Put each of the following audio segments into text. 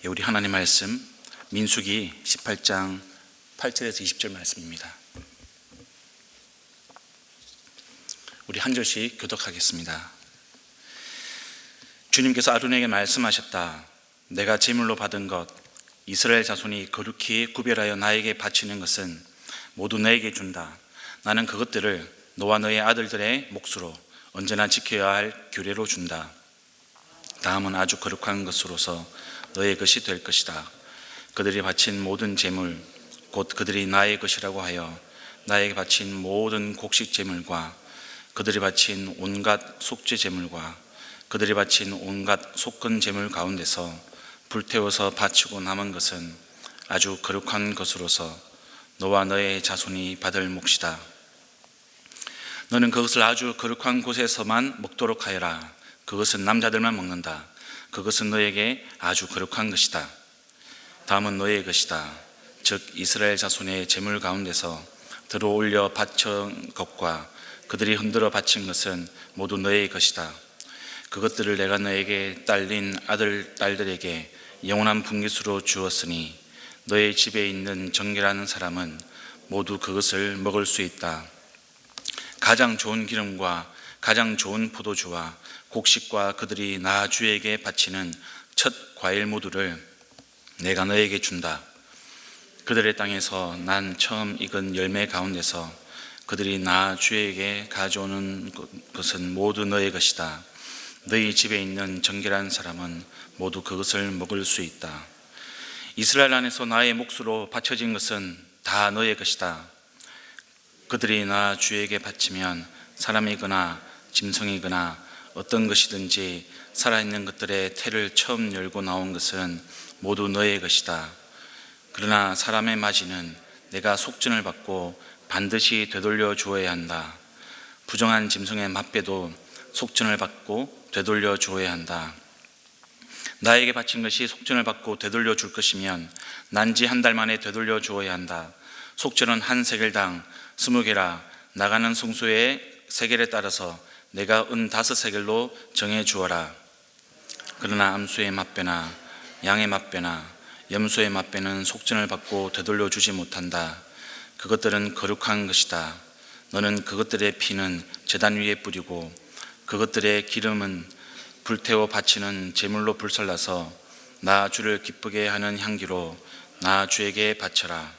우리 하나님 말씀 민수기 18장 8절에서 20절 말씀입니다. 우리 한 절씩 교독하겠습니다. 주님께서 아론에게 말씀하셨다. 내가 제물로 받은 것 이스라엘 자손이 거룩히 구별하여 나에게 바치는 것은 모두 너에게 준다. 나는 그것들을 너와 너의 아들들의 몫으로 언제나 지켜야 할 규례로 준다. 다음은 아주 거룩한 것으로서 너의 것이 될 것이다. 그들이 바친 모든 제물 곧 그들이 나의 것이라고 하여 나에게 바친 모든 곡식 제물과 그들이 바친 온갖 속죄 제물과 그들이 바친 온갖 속건 제물 가운데서 불태워서 바치고 남은 것은 아주 거룩한 것으로서 너와 너의 자손이 받을 몫이다. 너는 그것을 아주 거룩한 곳에서만 먹도록 하여라. 그것은 남자들만 먹는다. 그것은 너에게 아주 거룩한 것이다. 다음은 너의 것이다. 즉 이스라엘 자손의 제물 가운데서 들어 올려 바친 것과 그들이 흔들어 바친 것은 모두 너의 것이다. 그것들을 내가 너에게 딸린 아들 딸들에게 영원한 분깃으로 주었으니 너의 집에 있는 정결한 사람은 모두 그것을 먹을 수 있다. 가장 좋은 기름과 가장 좋은 포도주와 곡식과 그들이 나 주에게 바치는 첫 과일 모두를 내가 너에게 준다. 그들의 땅에서 난 처음 익은 열매 가운데서 그들이 나 주에게 가져오는 것은 모두 너의 것이다. 너희 집에 있는 정결한 사람은 모두 그것을 먹을 수 있다. 이스라엘 안에서 나의 몫으로 바쳐진 것은 다 너의 것이다. 그들이 나 주에게 바치면 사람이거나 짐승이거나 어떤 것이든지 살아있는 것들의 태를 처음 열고 나온 것은 모두 너의 것이다. 그러나 사람의 마지는 내가 속전을 받고 반드시 되돌려 주어야 한다. 부정한 짐승의 맛배도 속전을 받고 되돌려 주어야 한다. 나에게 바친 것이 속전을 받고 되돌려 줄 것이면 난지 한 달 만에 되돌려 주어야 한다. 속전은 한 세겔당 20개라. 나가는 성소의 세겔에 따라서 내가 은 5세겔로 정해 주어라. 그러나 암수의 맛배나 양의 맛배나 염소의 맛배는 속전을 받고 되돌려 주지 못한다. 그것들은 거룩한 것이다. 너는 그것들의 피는 제단 위에 뿌리고 그것들의 기름은 불태워 바치는 제물로 불살라서 나 주를 기쁘게 하는 향기로 나 주에게 바쳐라.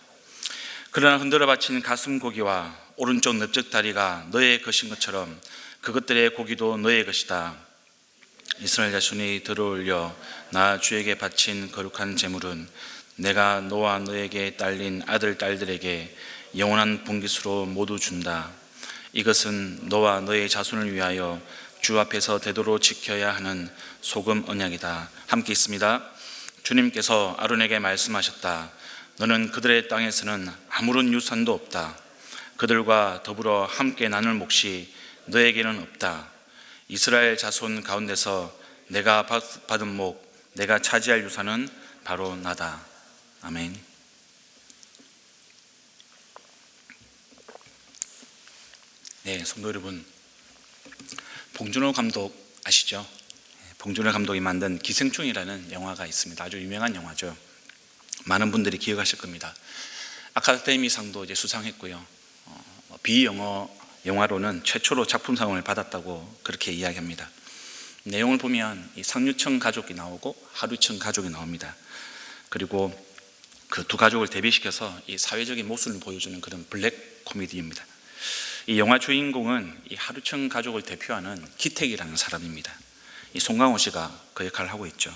그러나 흔들어 바친 가슴 고기와 오른쪽 넓적 다리가 너의 것인 것처럼 그것들의 고기도 너의 것이다. 이스라엘 자손이 들어올려 나 주에게 바친 거룩한 제물은 내가 너와 너에게 딸린 아들 딸들에게 영원한 분깃으로 모두 준다. 이것은 너와 너의 자손을 위하여 주 앞에서 되도록 지켜야 하는 소금 언약이다. 함께 있습니다. 주님께서 아론에게 말씀하셨다. 너는 그들의 땅에서는 아무런 유산도 없다. 그들과 더불어 함께 나눌 몫이 너에게는 없다. 이스라엘 자손 가운데서 내가 받은 목, 내가 차지할 유산은 바로 나다. 아멘. 네, 성도 여러분, 봉준호 감독 아시죠? 봉준호 감독이 만든 기생충이라는 영화가 있습니다. 아주 유명한 영화죠. 많은 분들이 기억하실 겁니다. 아카데미상도 이제 수상했고요. 비영어 영화로는 최초로 작품상을 받았다고 그렇게 이야기합니다. 내용을 보면 이 상류층 가족이 나오고 하류층 가족이 나옵니다. 그리고 그 두 가족을 대비시켜서 이 사회적인 모습을 보여주는 그런 블랙 코미디입니다. 이 영화 주인공은 이 하류층 가족을 대표하는 기택이라는 사람입니다. 이 송강호 씨가 그 역할을 하고 있죠.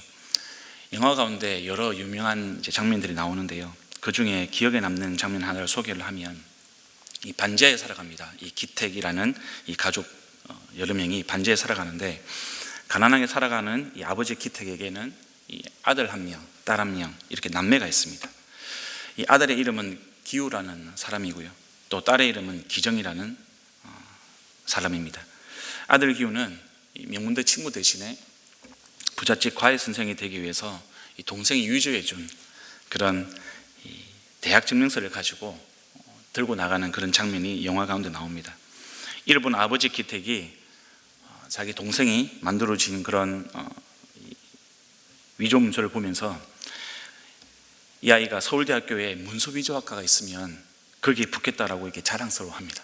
영화 가운데 여러 유명한 장면들이 나오는데요. 그 중에 기억에 남는 장면 하나를 소개를 하면 이 반지하에 살아갑니다. 이 기택이라는 이 가족 여러 명이 반지하에 살아가는데 가난하게 살아가는 이 아버지 기택에게는 이 아들 한 명, 딸 한 명 이렇게 남매가 있습니다. 이 아들의 이름은 기우라는 사람이고요. 또 딸의 이름은 기정이라는 사람입니다. 아들 기우는 명문대 친구 대신에 부잣집 과외 선생이 되기 위해서 이 동생이 유주해 준 그런 대학 증명서를 가지고 들고 나가는 그런 장면이 영화 가운데 나옵니다. 이를 본 아버지 기택이 자기 동생이 만들어진 그런 위조 문서를 보면서 이 아이가 서울대학교에 문서위조학과가 있으면 거기에 붙겠다라고 이렇게 자랑스러워합니다.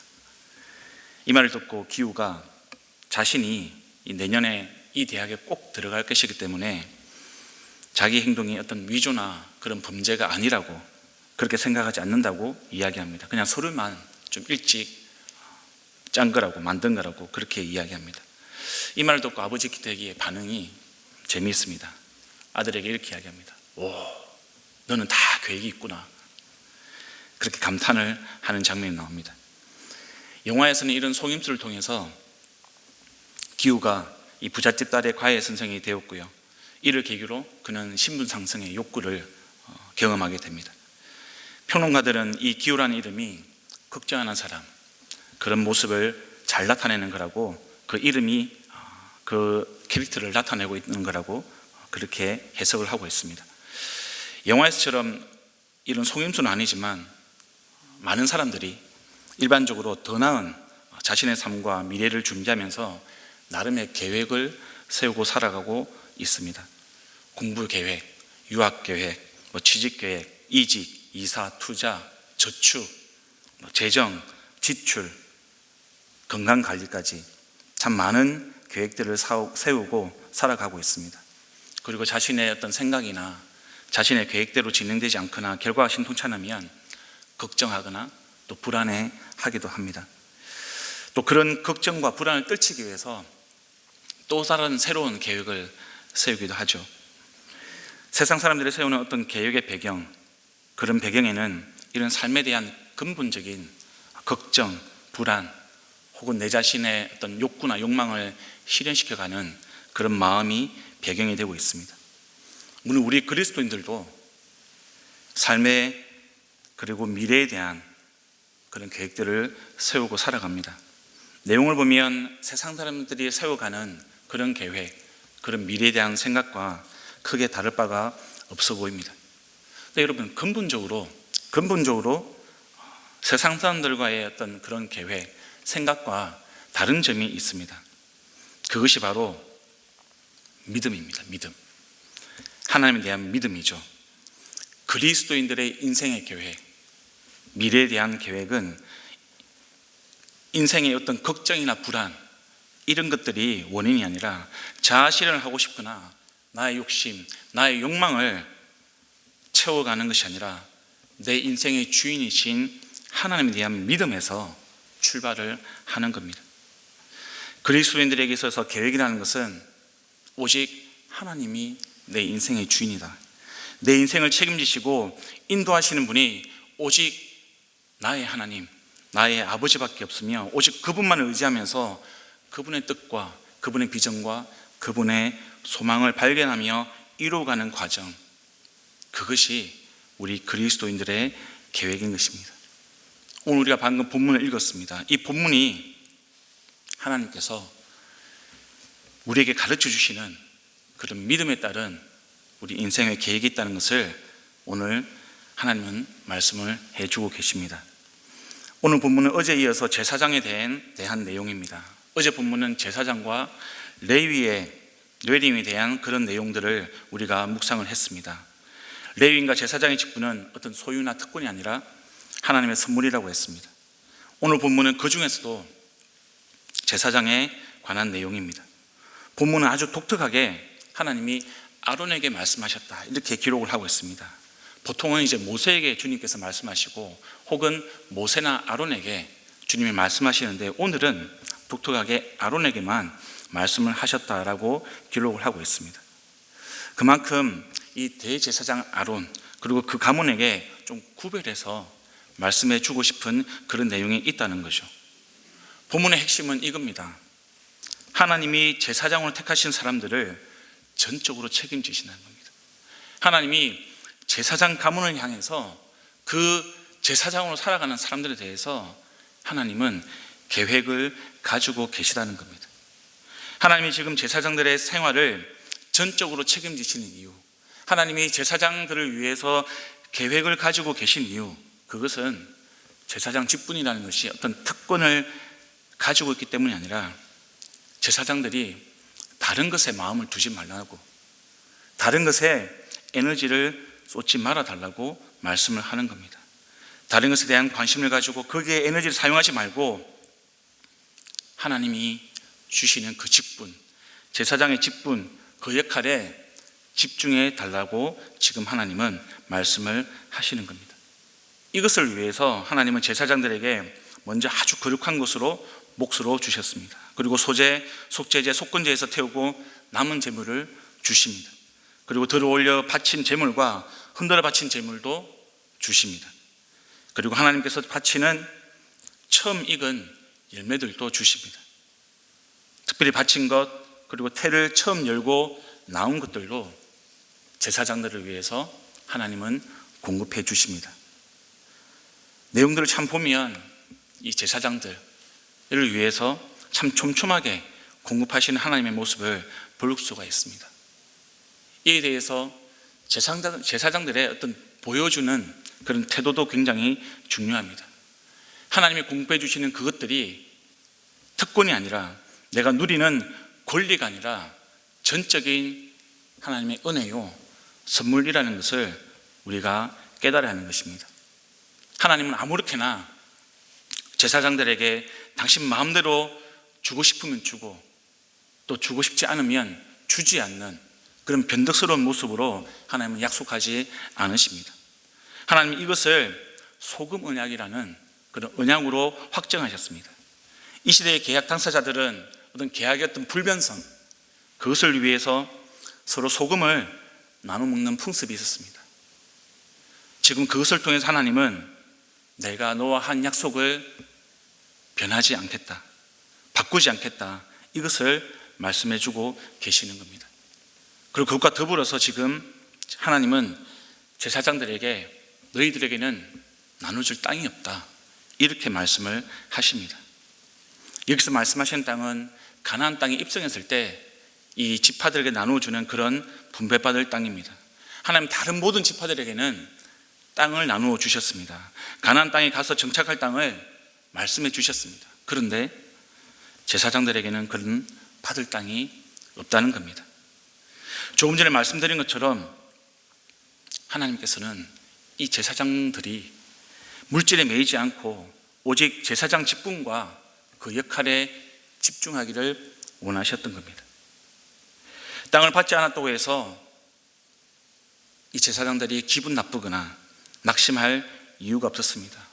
이 말을 듣고 기우가 자신이 내년에 이 대학에 꼭 들어갈 것이기 때문에 자기 행동이 어떤 위조나 그런 범죄가 아니라고, 그렇게 생각하지 않는다고 이야기합니다. 그냥 서류만 좀 일찍 짠 거라고, 만든 거라고 그렇게 이야기합니다. 이 말을 듣고 아버지 기택의 반응이 재미있습니다. 아들에게 이렇게 이야기합니다. 오, 너는 다 계획이 있구나. 그렇게 감탄을 하는 장면이 나옵니다. 영화에서는 이런 속임수를 통해서 기우가 이 부잣집 딸의 과외 선생이 되었고요. 이를 계기로 그는 신분 상승의 욕구를 경험하게 됩니다. 평론가들은 이 기우라는 이름이 걱정하는 사람, 그런 모습을 잘 나타내는 거라고, 그 이름이 그 캐릭터를 나타내고 있는 거라고 그렇게 해석을 하고 있습니다. 영화에서처럼 이런 속임수는 아니지만 많은 사람들이 일반적으로 더 나은 자신의 삶과 미래를 준비하면서 나름의 계획을 세우고 살아가고 있습니다. 공부 계획, 유학 계획, 취직 계획, 이직, 이사, 투자, 저축, 재정, 지출, 건강 관리까지 참 많은 계획들을 세우고 살아가고 있습니다. 그리고 자신의 어떤 생각이나 자신의 계획대로 진행되지 않거나 결과가 신통찮으면 걱정하거나 또 불안해하기도 합니다. 또 그런 걱정과 불안을 떨치기 위해서 또 다른 새로운 계획을 세우기도 하죠. 세상 사람들이 세우는 어떤 계획의 배경, 그런 배경에는 이런 삶에 대한 근본적인 걱정, 불안, 혹은 내 자신의 어떤 욕구나 욕망을 실현시켜가는 그런 마음이 배경이 되고 있습니다. 물론 우리 그리스도인들도 삶의 그리고 미래에 대한 그런 계획들을 세우고 살아갑니다. 내용을 보면 세상 사람들이 세워가는 그런 계획, 그런 미래에 대한 생각과 크게 다를 바가 없어 보입니다. 근데 여러분, 근본적으로 세상 사람들과의 어떤 그런 계획, 생각과 다른 점이 있습니다. 그것이 바로 믿음입니다. 믿음. 하나님에 대한 믿음이죠. 그리스도인들의 인생의 계획, 미래에 대한 계획은 인생의 어떤 걱정이나 불안, 이런 것들이 원인이 아니라 자아실현을 하고 싶거나 나의 욕심, 나의 욕망을 채워가는 것이 아니라 내 인생의 주인이신 하나님에 대한 믿음에서 출발을 하는 겁니다. 그리스도인들에게 있어서 계획이라는 것은 오직 하나님이 내 인생의 주인이다. 내 인생을 책임지시고 인도하시는 분이 오직 나의 하나님, 나의 아버지밖에 없으며 오직 그분만을 의지하면서 그분의 뜻과 그분의 비전과 그분의 소망을 발견하며 이루어가는 과정, 그것이 우리 그리스도인들의 계획인 것입니다. 오늘 우리가 방금 본문을 읽었습니다. 이 본문이 하나님께서 우리에게 가르쳐 주시는 그런 믿음에 따른 우리 인생의 계획이 있다는 것을 오늘 하나님은 말씀을 해주고 계십니다. 오늘 본문은 어제에 이어서 제사장에 대한 내용입니다. 어제 본문은 제사장과 레위인에 대한 그런 내용들을 우리가 묵상을 했습니다. 레위인과 제사장의 직분은 어떤 소유나 특권이 아니라 하나님의 선물이라고 했습니다. 오늘 본문은 그 중에서도 제사장에 관한 내용입니다. 본문은 아주 독특하게 하나님이 아론에게 말씀하셨다, 이렇게 기록을 하고 있습니다. 보통은 이제 모세에게 주님께서 말씀하시고 혹은 모세나 아론에게 주님이 말씀하시는데 오늘은 독특하게 아론에게만 말씀을 하셨다라고 기록을 하고 있습니다. 그만큼 이 대제사장 아론 그리고 그 가문에게 좀 구별해서 말씀해 주고 싶은 그런 내용이 있다는 거죠. 본문의 핵심은 이겁니다. 하나님이 제사장으로 택하신 사람들을 전적으로 책임지시는 겁니다. 하나님이 제사장 가문을 향해서 그 제사장으로 살아가는 사람들에 대해서 하나님은 계획을 가지고 계시다는 겁니다. 하나님이 지금 제사장들의 생활을 전적으로 책임지시는 이유, 하나님이 제사장들을 위해서 계획을 가지고 계신 이유, 그것은 제사장 직분이라는 것이 어떤 특권을 가지고 있기 때문이 아니라 제사장들이 다른 것에 마음을 두지 말라고, 다른 것에 에너지를 쏟지 말아달라고 말씀을 하는 겁니다. 다른 것에 대한 관심을 가지고 거기에 에너지를 사용하지 말고 하나님이 주시는 그 직분, 제사장의 직분, 그 역할에 집중해 달라고 지금 하나님은 말씀을 하시는 겁니다. 이것을 위해서 하나님은 제사장들에게 먼저 아주 거룩한 것으로 몫으로 주셨습니다. 그리고 소제, 속죄제, 속건제에서 태우고 남은 제물을 주십니다. 그리고 들어올려 바친 제물과 흔들어 바친 제물도 주십니다. 그리고 하나님께서 바치는 처음 익은 열매들도 주십니다. 특별히 바친 것, 그리고 태를 처음 열고 나온 것들도 제사장들을 위해서 하나님은 공급해 주십니다. 내용들을 참 보면 이 제사장들을 위해서 참 촘촘하게 공급하시는 하나님의 모습을 볼 수가 있습니다. 이에 대해서 제사장들의 어떤 보여주는 그런 태도도 굉장히 중요합니다. 하나님이 공급해 주시는 그것들이 특권이 아니라 내가 누리는 권리가 아니라 전적인 하나님의 은혜요, 선물이라는 것을 우리가 깨달아야 하는 것입니다. 하나님은 아무렇게나 제사장들에게 당신 마음대로 주고 싶으면 주고 또 주고 싶지 않으면 주지 않는 그런 변덕스러운 모습으로 하나님은 약속하지 않으십니다. 하나님은 이것을 소금 언약이라는 그런 언약으로 확정하셨습니다. 이 시대의 계약 당사자들은 어떤 계약의 어떤 불변성, 그것을 위해서 서로 소금을 나눠 먹는 풍습이 있었습니다. 지금 그것을 통해서 하나님은 내가 너와 한 약속을 변하지 않겠다, 바꾸지 않겠다, 이것을 말씀해 주고 계시는 겁니다. 그리고 그것과 더불어서 지금 하나님은 제사장들에게 너희들에게는 나눠줄 땅이 없다, 이렇게 말씀을 하십니다. 여기서 말씀하시는 땅은 가나안 땅에 입성했을 때 이 지파들에게 나눠주는 그런 분배받을 땅입니다. 하나님 다른 모든 지파들에게는 땅을 나누어 주셨습니다. 가나안 땅에 가서 정착할 땅을 말씀해 주셨습니다. 그런데 제사장들에게는 그런 받을 땅이 없다는 겁니다. 조금 전에 말씀드린 것처럼 하나님께서는 이 제사장들이 물질에 매이지 않고 오직 제사장 직분과 그 역할에 집중하기를 원하셨던 겁니다. 땅을 받지 않았다고 해서 이 제사장들이 기분 나쁘거나 낙심할 이유가 없었습니다.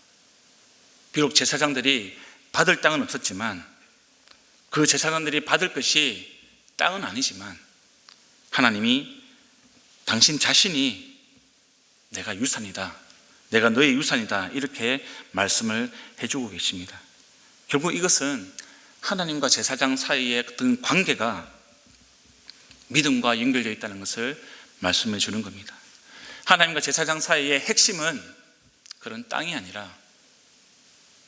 비록 제사장들이 받을 땅은 없었지만 그 제사장들이 받을 것이 땅은 아니지만 하나님이 당신 자신이 내가 유산이다, 내가 너의 유산이다, 이렇게 말씀을 해주고 계십니다. 결국 이것은 하나님과 제사장 사이의 어떤 관계가 믿음과 연결되어 있다는 것을 말씀해 주는 겁니다. 하나님과 제사장 사이의 핵심은 그런 땅이 아니라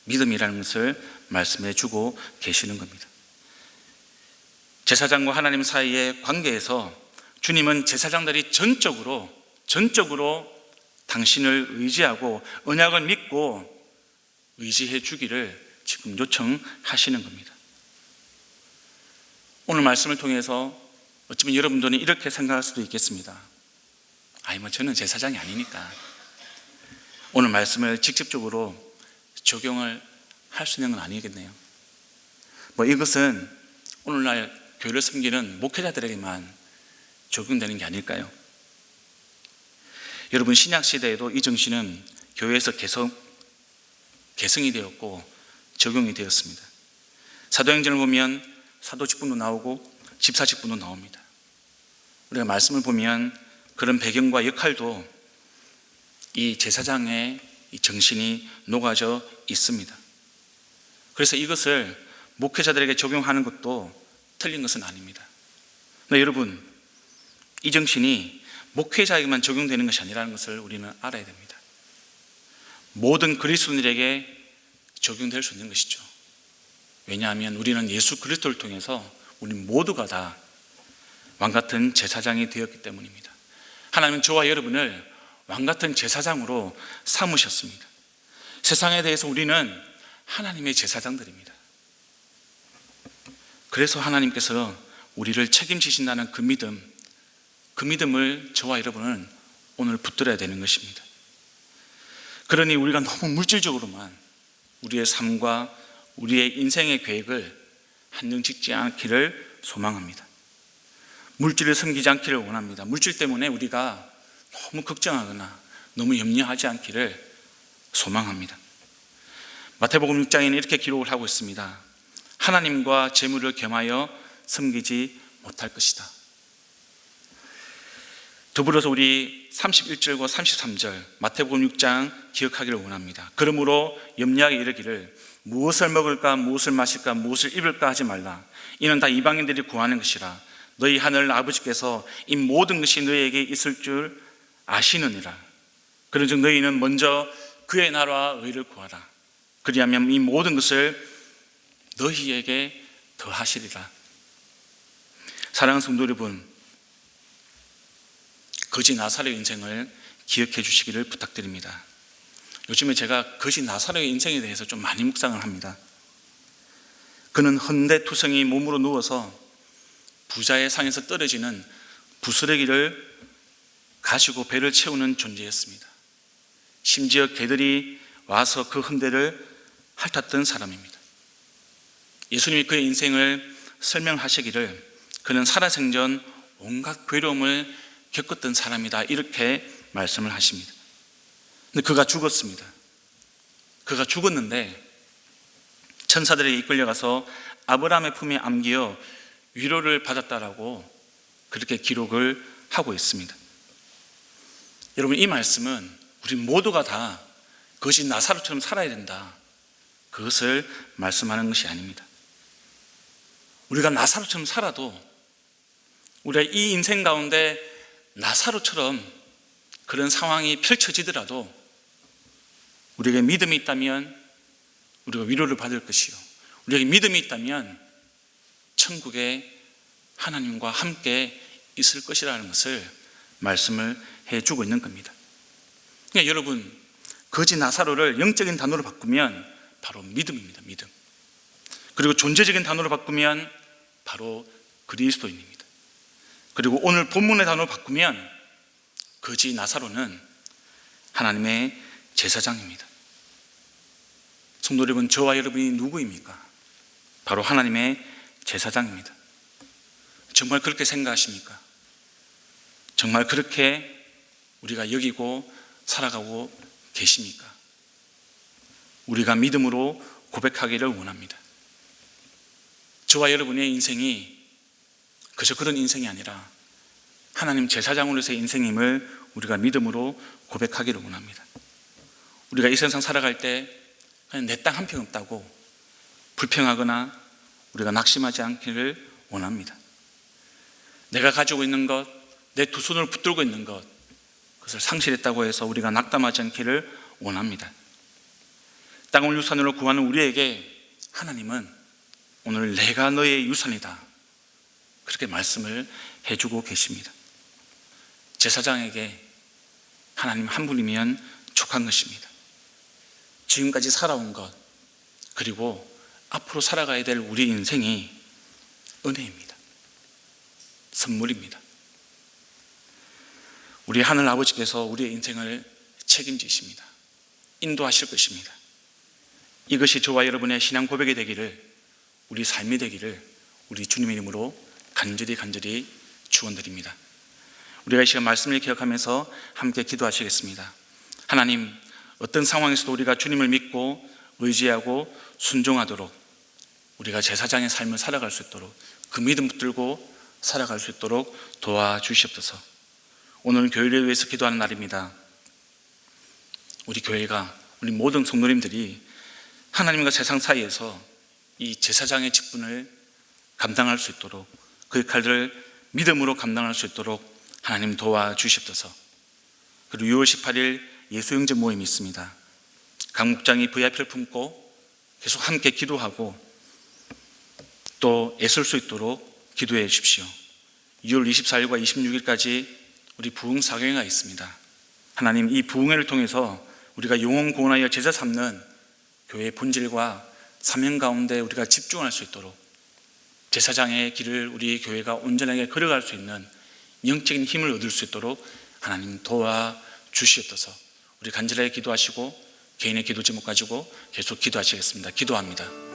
믿음이라는 것을 말씀해 주고 계시는 겁니다. 제사장과 하나님 사이의 관계에서 주님은 제사장들이 전적으로 당신을 의지하고 언약을 믿고 의지해 주기를 지금 요청하시는 겁니다. 오늘 말씀을 통해서 어쩌면 여러분들은 이렇게 생각할 수도 있겠습니다. 저는 제사장이 아니니까 오늘 말씀을 직접적으로 적용을 할 수 있는 건 아니겠네요. 이것은 오늘날 교회를 섬기는 목회자들에게만 적용되는 게 아닐까요? 여러분, 신약시대에도 이 정신은 교회에서 개성이 되었고 적용이 되었습니다. 사도행전을 보면 사도 직분도 나오고 집사 직분도 나옵니다. 우리가 말씀을 보면 그런 배경과 역할도 이 제사장의 이 정신이 녹아져 있습니다. 그래서 이것을 목회자들에게 적용하는 것도 틀린 것은 아닙니다. 근데 여러분, 이 정신이 목회자에게만 적용되는 것이 아니라는 것을 우리는 알아야 됩니다. 모든 그리스도인들에게 적용될 수 있는 것이죠. 왜냐하면 우리는 예수 그리스도를 통해서 우리 모두가 다 왕같은 제사장이 되었기 때문입니다. 하나님은 저와 여러분을 왕같은 제사장으로 삼으셨습니다. 세상에 대해서 우리는 하나님의 제사장들입니다. 그래서 하나님께서 우리를 책임지신다는 그 믿음을 저와 여러분은 오늘 붙들어야 되는 것입니다. 그러니 우리가 너무 물질적으로만 우리의 삶과 우리의 인생의 계획을 한정 짓지 않기를 소망합니다. 물질을 섬기지 않기를 원합니다. 물질 때문에 우리가 너무 걱정하거나 너무 염려하지 않기를 소망합니다. 마태복음 6장에는 이렇게 기록을 하고 있습니다. 하나님과 재물을 겸하여 섬기지 못할 것이다. 더불어서 우리 31절과 33절 마태복음 6장 기억하기를 원합니다. 그러므로 염려하게 이르기를 무엇을 먹을까 무엇을 마실까 무엇을 입을까 하지 말라. 이는 다 이방인들이 구하는 것이라. 너희 하늘 아버지께서 이 모든 것이 너희에게 있을 줄 아시느니라. 그런즉 너희는 먼저 그의 나라와 의를 구하라. 그리하면 이 모든 것을 너희에게 더하시리라. 사랑하는 성도 여러분, 거지 나사로의 인생을 기억해 주시기를 부탁드립니다. 요즘에 제가 거지 나사로의 인생에 대해서 좀 많이 묵상을 합니다. 그는 헌데투성이 몸으로 누워서 부자의 상에서 떨어지는 부스러기를 가지고 배를 채우는 존재였습니다. 심지어 개들이 와서 그 헌데를 핥았던 사람입니다. 예수님이 그의 인생을 설명하시기를 그는 살아생전 온갖 괴로움을 겪었던 사람이다, 이렇게 말씀을 하십니다. 근데 그가 죽었습니다. 그가 죽었는데 천사들에게 이끌려가서 아브라함의 품에 안기어 위로를 받았다라고 그렇게 기록을 하고 있습니다. 여러분, 이 말씀은 우리 모두가 다 거지 나사로처럼 살아야 된다, 그것을 말씀하는 것이 아닙니다. 우리가 나사로처럼 살아도 우리가 이 인생 가운데 나사로처럼 그런 상황이 펼쳐지더라도 우리에게 믿음이 있다면 우리가 위로를 받을 것이요, 우리에게 믿음이 있다면 천국에 하나님과 함께 있을 것이라는 것을 말씀을 해주고 있는 겁니다. 그러니까 여러분, 거지 나사로를 영적인 단어로 바꾸면 바로 믿음입니다. 믿음. 그리고 존재적인 단어로 바꾸면 바로 그리스도인입니다. 그리고 오늘 본문의 단어로 바꾸면 거지 나사로는 하나님의 제사장입니다. 성도 여러분, 저와 여러분이 누구입니까? 바로 하나님의 제사장입니다. 정말 그렇게 생각하십니까? 정말 그렇게 우리가 여기고 살아가고 계십니까? 우리가 믿음으로 고백하기를 원합니다. 저와 여러분의 인생이 그저 그런 인생이 아니라 하나님 제사장으로서의 인생임을 우리가 믿음으로 고백하기를 원합니다. 우리가 이 세상 살아갈 때 그냥 내 땅 한 평 없다고 불평하거나 우리가 낙심하지 않기를 원합니다. 내가 가지고 있는 것, 내 두 손을 붙들고 있는 것, 그것을 상실했다고 해서 우리가 낙담하지 않기를 원합니다. 땅을 유산으로 구하는 우리에게 하나님은 오늘 내가 너의 유산이다, 그렇게 말씀을 해주고 계십니다. 제사장에게 하나님 한 분이면 족한 것입니다. 지금까지 살아온 것, 그리고 앞으로 살아가야 될 우리 인생이 은혜입니다. 선물입니다. 우리 하늘 아버지께서 우리의 인생을 책임지십니다. 인도하실 것입니다. 이것이 저와 여러분의 신앙 고백이 되기를, 우리 삶이 되기를 우리 주님의 이름으로 간절히 축원드립니다. 우리가 이 시간 말씀을 기억하면서 함께 기도하시겠습니다. 하나님, 어떤 상황에서도 우리가 주님을 믿고 의지하고 순종하도록 우리가 제사장의 삶을 살아갈 수 있도록, 그 믿음 붙들고 살아갈 수 있도록 도와주시옵소서. 오늘은 교회를 위해서 기도하는 날입니다. 우리 교회가, 우리 모든 성도님들이 하나님과 세상 사이에서 이 제사장의 직분을 감당할 수 있도록, 그 역할을 믿음으로 감당할 수 있도록 하나님 도와주시옵소서. 그리고 6월 18일 예수영전 모임이 있습니다. 각 목장이 VIP를 품고 계속 함께 기도하고 또 애쓸 수 있도록 기도해 주십시오. 6월 24일과 26일까지 우리 부흥사경회가 있습니다. 하나님, 이 부흥회를 통해서 우리가 영혼 구원하여 제자 삼는 교회의 본질과 사명 가운데 우리가 집중할 수 있도록, 제사장의 길을 우리 교회가 온전하게 걸어갈 수 있는 영적인 힘을 얻을 수 있도록 하나님 도와주시옵소서. 우리 간절하게 기도하시고 개인의 기도 제목 가지고 계속 기도하시겠습니다. 기도합니다.